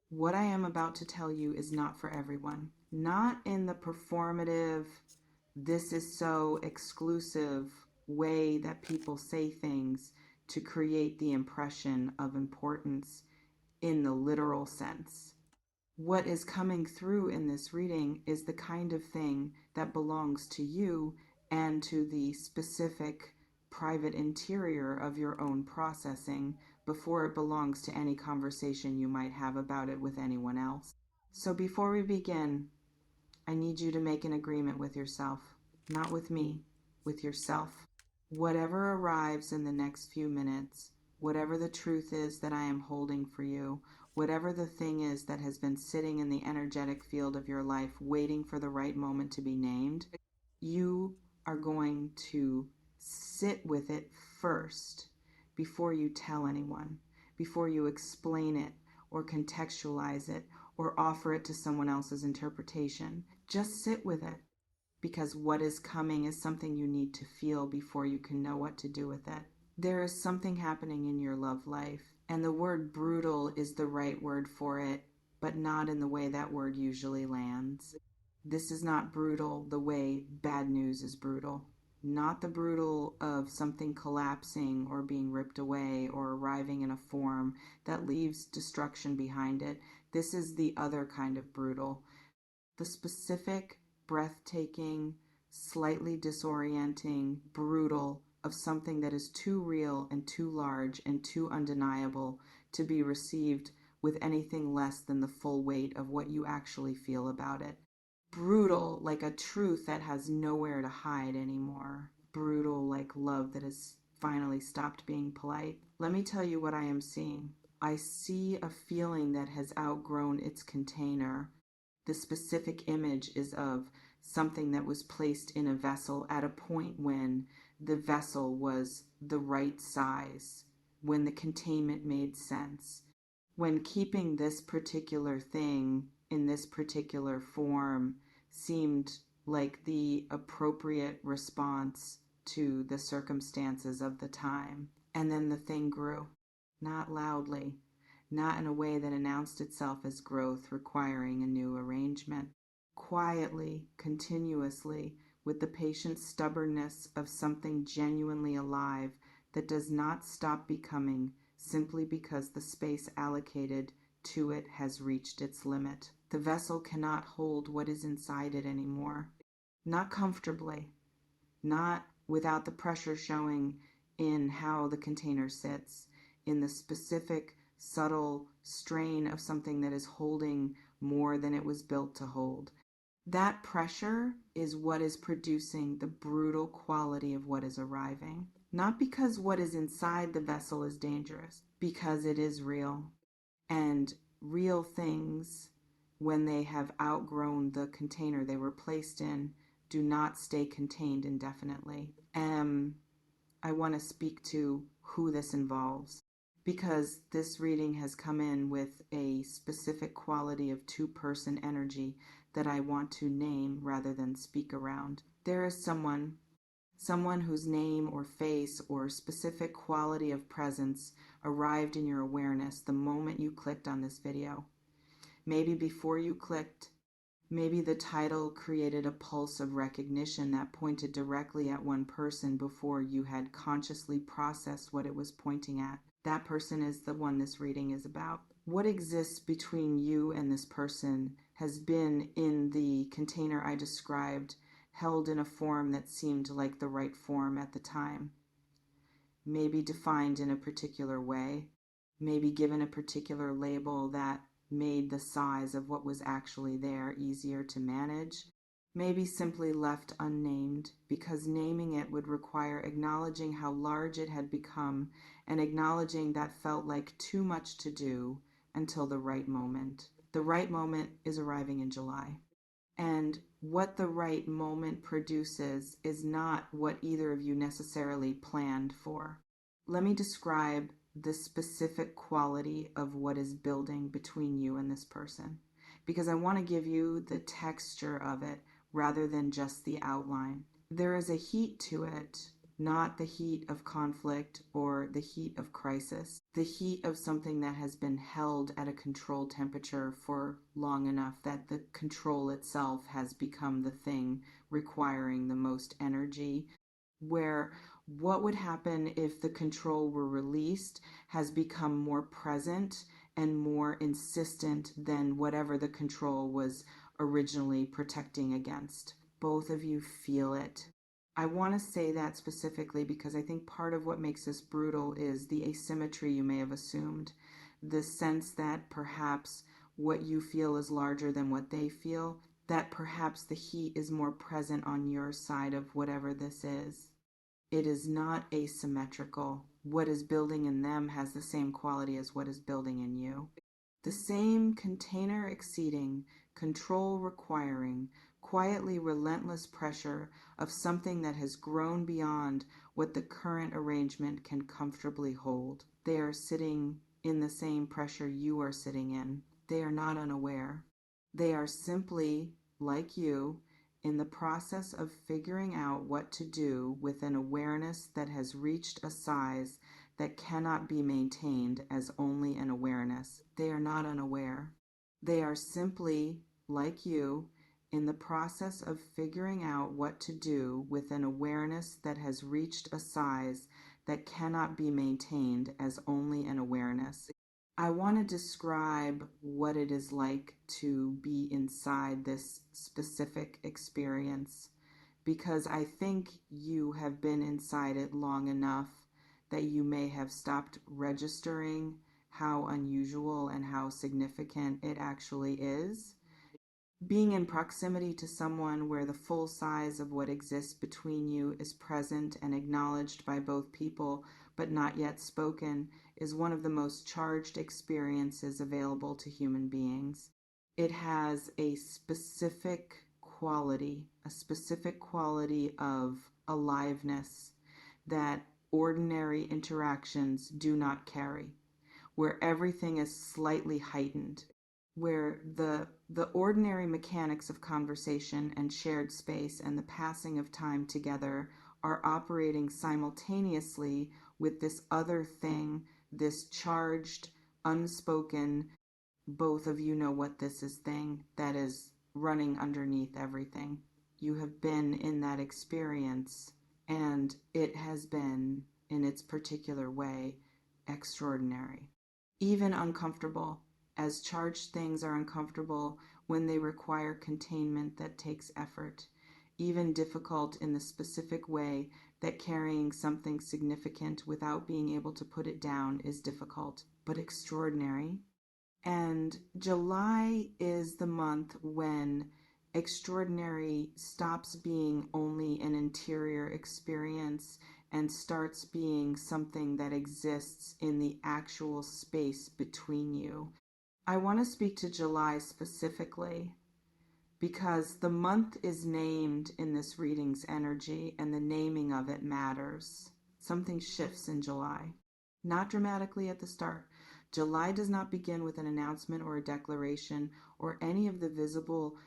What I am about to tell you is not for everyone. Not in the performative, this is so exclusive way that people say things to create the impression of importance in the literal sense. What is coming through in this reading is the kind of thing that belongs to you and to the specific private interior of your own processing before it belongs to any conversation you might have about it with anyone else. So before we begin, I need you to make an agreement with yourself, not with me, with yourself. Whatever arrives in the next few minutes, whatever the truth is that I am holding for you, whatever the thing is that has been sitting in the energetic field of your life waiting for the right moment to be named, you are going to sit with it first before you tell anyone, before you explain it or contextualize it or offer it to someone else's interpretation. Just sit with it, because what is coming is something you need to feel before you can know what to do with it. There is something happening in your love life, and the word brutal is the right word for it, but not in the way that word usually lands. This is not brutal the way bad news is brutal. Not the brutal of something collapsing or being ripped away or arriving in a form that leaves destruction behind it. This is the other kind of brutal. The specific, breathtaking, slightly disorienting, brutal of something that is too real and too large and too undeniable to be received with anything less than the full weight of what you actually feel about it. Brutal like a truth that has nowhere to hide anymore. Brutal like love that has finally stopped being polite. Let me tell you what I am seeing. I see a feeling that has outgrown its container. The specific image is of something that was placed in a vessel at a point when the vessel was the right size, when the containment made sense, when keeping this particular thing in this particular form seemed like the appropriate response to the circumstances of the time. And then the thing grew, not loudly, not in a way that announced itself as growth requiring a new arrangement. Quietly, continuously, with the patient stubbornness of something genuinely alive that does not stop becoming simply because the space allocated to it has reached its limit. The vessel cannot hold what is inside it anymore. Not comfortably, not without the pressure showing in how the container sits, in the specific, subtle strain of something that is holding more than it was built to hold. That pressure is what is producing the brutal quality of what is arriving. Not because what is inside the vessel is dangerous, because it is real. And real things, when they have outgrown the container they were placed in, do not stay contained indefinitely. I want to speak to who this involves, because this reading has come in with a specific quality of two-person energy that I want to name rather than speak around. There is someone whose name or face or specific quality of presence arrived in your awareness the moment you clicked on this video. Maybe before you clicked, maybe the title created a pulse of recognition that pointed directly at one person before you had consciously processed what it was pointing at. That person is the one this reading is about. What exists between you and this person has been in the container I described, held in a form that seemed like the right form at the time. Maybe defined in a particular way, maybe given a particular label that made the size of what was actually there easier to manage, maybe simply left unnamed because naming it would require acknowledging how large it had become and acknowledging that felt like too much to do until the right moment. The right moment is arriving in July. And what the right moment produces is not what either of you necessarily planned for. Let me describe the specific quality of what is building between you and this person, because I want to give you the texture of it rather than just the outline. There is a heat to it, not the heat of conflict or the heat of crisis, the heat of something that has been held at a controlled temperature for long enough that the control itself has become the thing requiring the most energy, where what would happen if the control were released has become more present and more insistent than whatever the control was originally protecting against. Both of you feel it. I want to say that specifically because I think part of what makes this brutal is the asymmetry you may have assumed, the sense that perhaps what you feel is larger than what they feel, that perhaps the heat is more present on your side of whatever this is. It is not asymmetrical. What is building in them has the same quality as what is building in you. The same container exceeding, control requiring, quietly relentless pressure of something that has grown beyond what the current arrangement can comfortably hold. They are sitting in the same pressure you are sitting in. They are not unaware. They are simply, like you, in the process of figuring out what to do with an awareness that has reached a size that cannot be maintained as only an awareness. They are not unaware. They are simply, like you, in the process of figuring out what to do with an awareness that has reached a size that cannot be maintained as only an awareness. I want to describe what it is like to be inside this specific experience because I think you have been inside it long enough that you may have stopped registering how unusual and how significant it actually is. Being in proximity to someone where the full size of what exists between you is present and acknowledged by both people but not yet spoken is one of the most charged experiences available to human beings. It has a specific quality of aliveness that ordinary interactions do not carry, where everything is slightly heightened, where the ordinary mechanics of conversation and shared space and the passing of time together are operating simultaneously with this other thing, this charged, unspoken, both of you know what this is thing that is running underneath everything. You have been in that experience, and it has been, in its particular way, extraordinary. Even uncomfortable, as charged things are uncomfortable when they require containment that takes effort. Even difficult in the specific way that carrying something significant without being able to put it down is difficult, but extraordinary. And July is the month when extraordinary stops being only an interior experience and starts being something that exists in the actual space between you. I want to speak to July specifically because the month is named in this reading's energy and the naming of it matters. Something shifts in July. Not dramatically at the start. July does not begin with an announcement or a declaration or any of the visible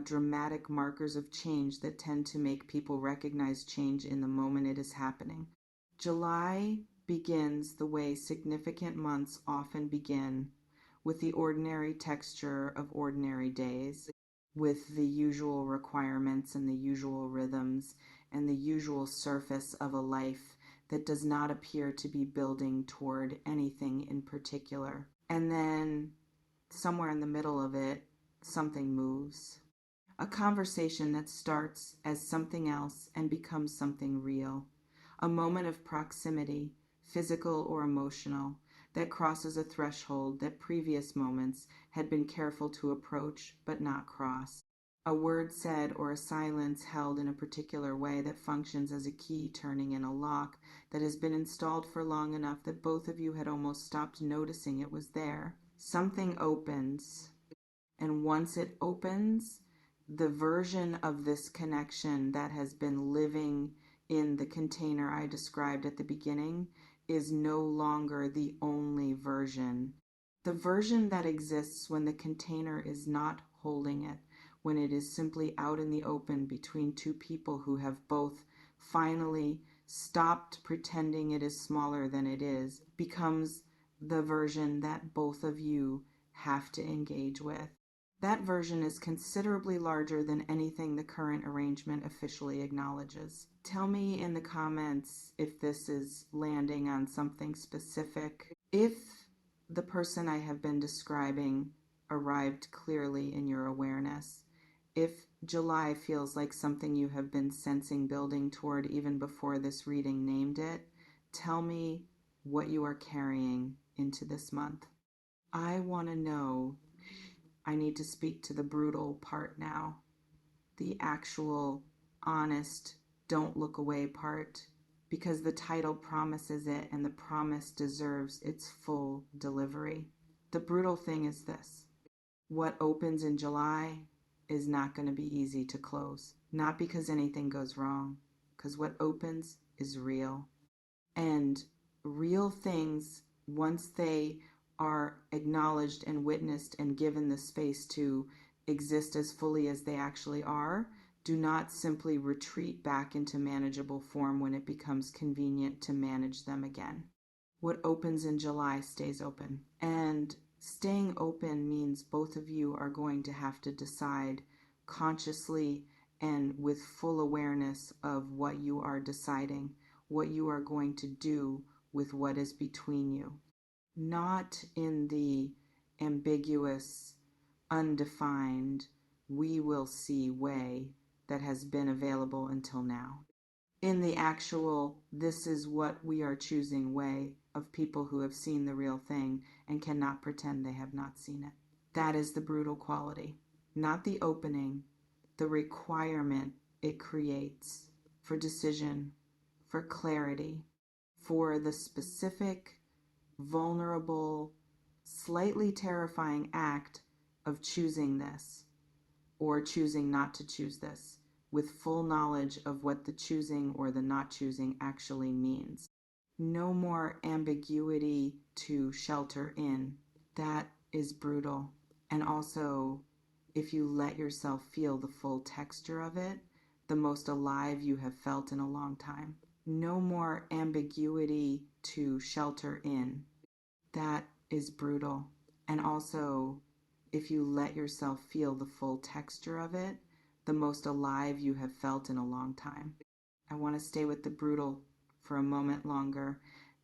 dramatic markers of change that tend to make people recognize change in the moment it is happening. July begins the way significant months often begin, with the ordinary texture of ordinary days, with the usual requirements and the usual rhythms and the usual surface of a life that does not appear to be building toward anything in particular. And then, somewhere in the middle of it, something moves. A conversation that starts as something else and becomes something real. A moment of proximity, physical or emotional, that crosses a threshold that previous moments had been careful to approach but not cross. A word said or a silence held in a particular way that functions as a key turning in a lock that has been installed for long enough that both of you had almost stopped noticing it was there. Something opens, and once it opens, the version of this connection that has been living in the container I described at the beginning is no longer the only version. The version that exists when the container is not holding it, when it is simply out in the open between two people who have both finally stopped pretending it is smaller than it is, becomes the version that both of you have to engage with. That version is considerably larger than anything the current arrangement officially acknowledges. Tell me in the comments if this is landing on something specific. If the person I have been describing arrived clearly in your awareness, if July feels like something you have been sensing building toward even before this reading named it, tell me what you are carrying into this month. I want to know. I need to speak to the brutal part now. The actual, honest, don't look away part. Because the title promises it and the promise deserves its full delivery. The brutal thing is this. What opens in July is not going to be easy to close. Not because anything goes wrong. Because what opens is real. And real things, once they are acknowledged and witnessed and given the space to exist as fully as they actually are, do not simply retreat back into manageable form when it becomes convenient to manage them again. What opens in July stays open. And staying open means both of you are going to have to decide consciously and with full awareness of what you are deciding, what you are going to do with what is between you. Not in the ambiguous, undefined, we will see way that has been available until now. In the actual, this is what we are choosing way of people who have seen the real thing and cannot pretend they have not seen it. That is the brutal quality. Not the opening, the requirement it creates for decision, for clarity, for the specific, vulnerable, slightly terrifying act of choosing this or choosing not to choose this with full knowledge of what the choosing or the not choosing actually means. No more ambiguity to shelter in. That is brutal. And also, if you let yourself feel the full texture of it, the most alive you have felt in a long time. No more ambiguity to shelter in. That is brutal. And also, if you let yourself feel the full texture of it, the most alive you have felt in a long time. I want to stay with the brutal for a moment longer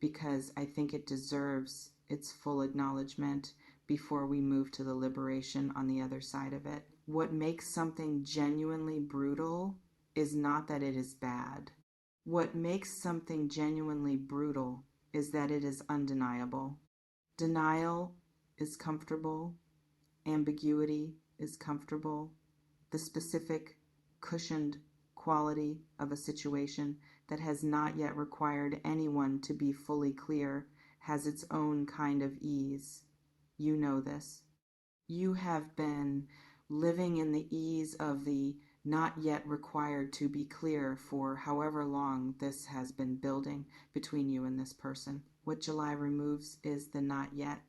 because I think it deserves its full acknowledgement before we move to the liberation on the other side of it. What makes something genuinely brutal is not that it is bad. What makes something genuinely brutal is that it is undeniable. Denial is comfortable. Ambiguity is comfortable. The specific, cushioned quality of a situation that has not yet required anyone to be fully clear has its own kind of ease. You know this. You have been living in the ease of the not yet required to be clear for however long this has been building between you and this person. What July removes is the not yet.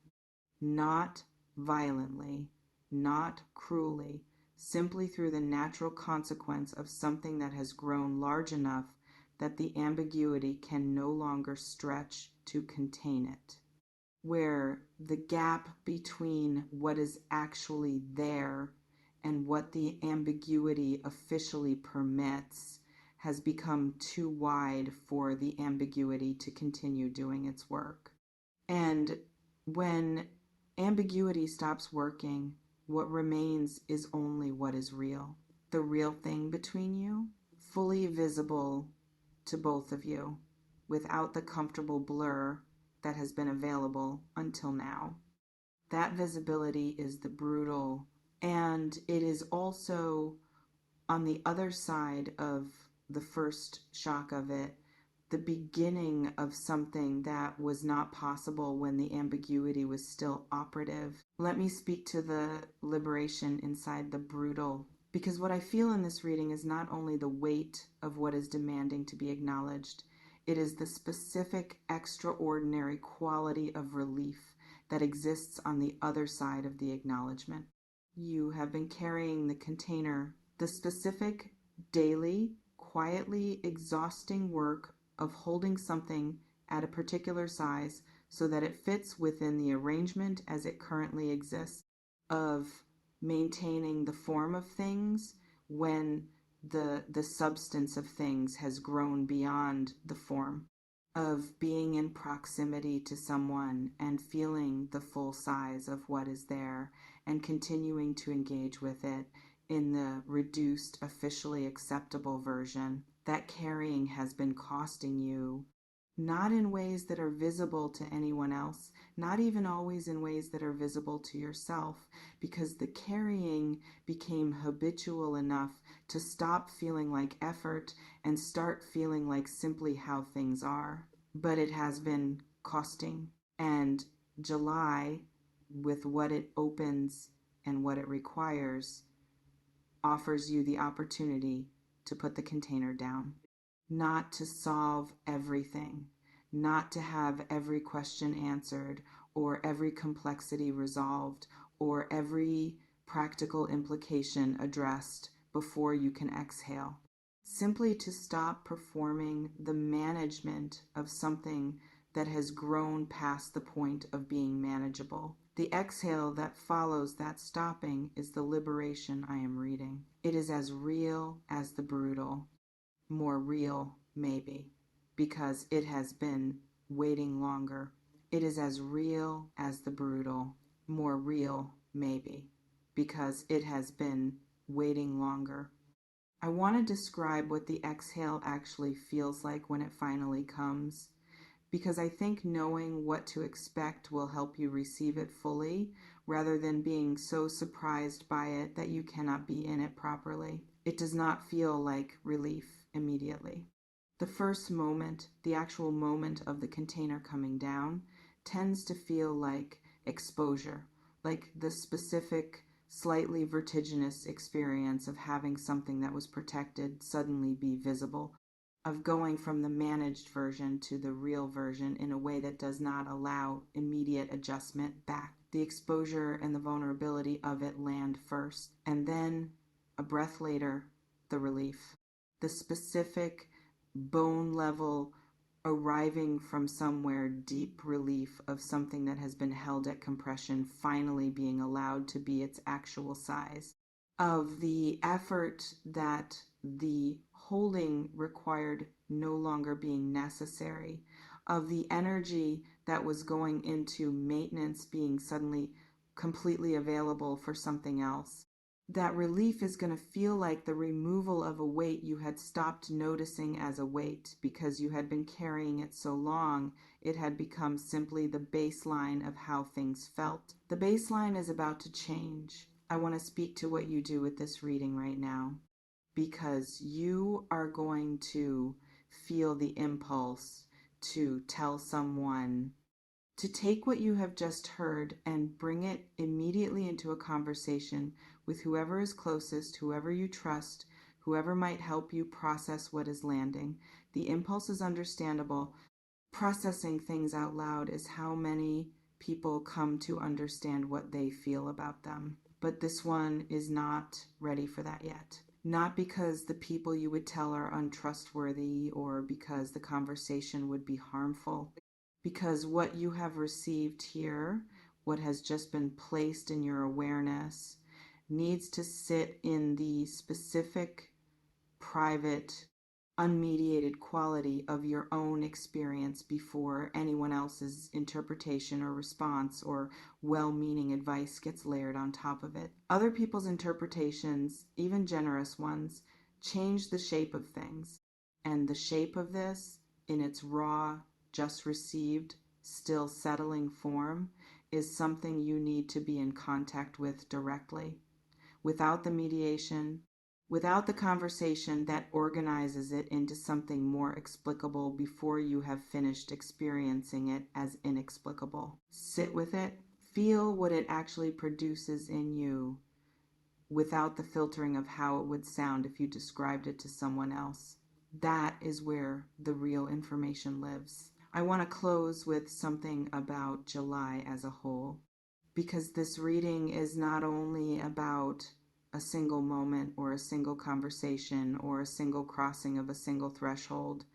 Not violently, not cruelly, simply through the natural consequence of something that has grown large enough that the ambiguity can no longer stretch to contain it. Where the gap between what is actually there and what the ambiguity officially permits has become too wide for the ambiguity to continue doing its work. And when ambiguity stops working, what remains is only what is real. The real thing between you, fully visible to both of you, without the comfortable blur that has been available until now. That visibility is the brutal, and it is also on the other side of the first shock of it, the beginning of something that was not possible when the ambiguity was still operative. Let me speak to the liberation inside the brutal, because what I feel in this reading is not only the weight of what is demanding to be acknowledged, it is the specific, extraordinary quality of relief that exists on the other side of the acknowledgement. You have been carrying the container, the specific, daily, quietly exhausting work of holding something at a particular size so that it fits within the arrangement as it currently exists, of maintaining the form of things when the substance of things has grown beyond the form, of being in proximity to someone and feeling the full size of what is there and continuing to engage with it in the reduced, officially acceptable version. That carrying has been costing you, not in ways that are visible to anyone else, not even always in ways that are visible to yourself, because the carrying became habitual enough to stop feeling like effort and start feeling like simply how things are. But it has been costing. And July, with what it opens and what it requires, offers you the opportunity to put the container down. Not to solve everything, not to have every question answered or every complexity resolved or every practical implication addressed before you can exhale. Simply to stop performing the management of something that has grown past the point of being manageable. The exhale that follows that stopping is the liberation I am reading. It is as real as the brutal. More real, maybe, because it has been waiting longer. It is as real as the brutal. More real, maybe, because it has been waiting longer. I want to describe what the exhale actually feels like when it finally comes, because I think knowing what to expect will help you receive it fully, rather than being so surprised by it that you cannot be in it properly. It does not feel like relief immediately. The first moment, the actual moment of the container coming down, tends to feel like exposure, like the specific, slightly vertiginous experience of having something that was protected suddenly be visible, of going from the managed version to the real version in a way that does not allow immediate adjustment back. The exposure and the vulnerability of it land first, and then, a breath later, the relief. The specific, bone level, arriving from somewhere deep relief of something that has been held at compression finally being allowed to be its actual size, of the effort that the holding required no longer being necessary, of the energy that was going into maintenance being suddenly completely available for something else. That relief is going to feel like the removal of a weight you had stopped noticing as a weight because you had been carrying it so long, it had become simply the baseline of how things felt. The baseline is about to change. I want to speak to what you do with this reading right now, because you are going to feel the impulse to tell someone to take what you have just heard and bring it immediately into a conversation with whoever is closest, whoever you trust, whoever might help you process what is landing. The impulse is understandable. Processing things out loud is how many people come to understand what they feel about them. But this one is not ready for that yet. Not because the people you would tell are untrustworthy or because the conversation would be harmful, because what you have received here, what has just been placed in your awareness, needs to sit in the specific, private, unmediated quality of your own experience before anyone else's interpretation or response or well-meaning advice gets layered on top of it. Other people's interpretations, even generous ones, change the shape of things. And the shape of this, in its raw, just received, still settling form, is something you need to be in contact with directly. Without the mediation, without the conversation that organizes it into something more explicable before you have finished experiencing it as inexplicable. Sit with it, feel what it actually produces in you without the filtering of how it would sound if you described it to someone else. That is where the real information lives. I want to close with something about July as a whole, because this reading is not only about a single moment or a single conversation or a single crossing of a single threshold.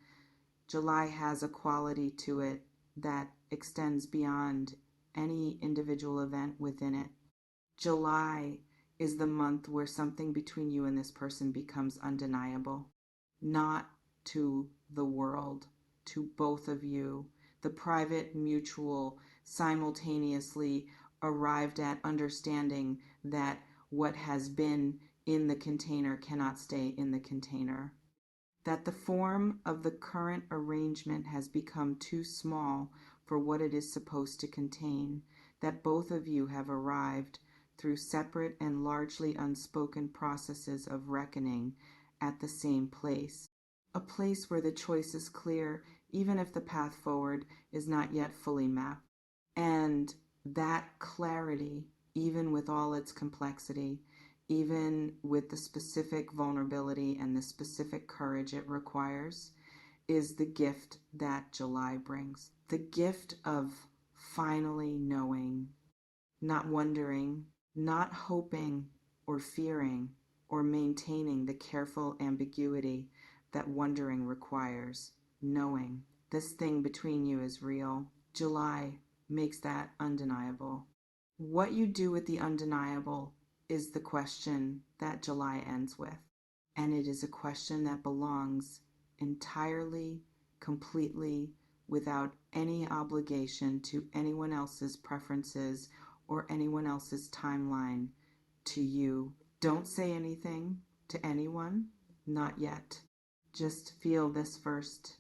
July has a quality to it that extends beyond any individual event within it. July is the month where something between you and this person becomes undeniable, not to the world, to both of you. The private, mutual, simultaneously arrived at understanding that what has been in the container cannot stay in the container. That the form of the current arrangement has become too small for what it is supposed to contain. That both of you have arrived through separate and largely unspoken processes of reckoning at the same place. A place where the choice is clear, even if the path forward is not yet fully mapped. And that clarity, even with all its complexity, even with the specific vulnerability and the specific courage it requires, is the gift that July brings. The gift of finally knowing, not wondering, not hoping or fearing or maintaining the careful ambiguity that wondering requires. Knowing this thing between you is real. July makes that undeniable. What you do with the undeniable is the question that July ends with. And it is a question that belongs entirely, completely, without any obligation to anyone else's preferences or anyone else's timeline, to you. Don't say anything to anyone, not yet. Just feel this first.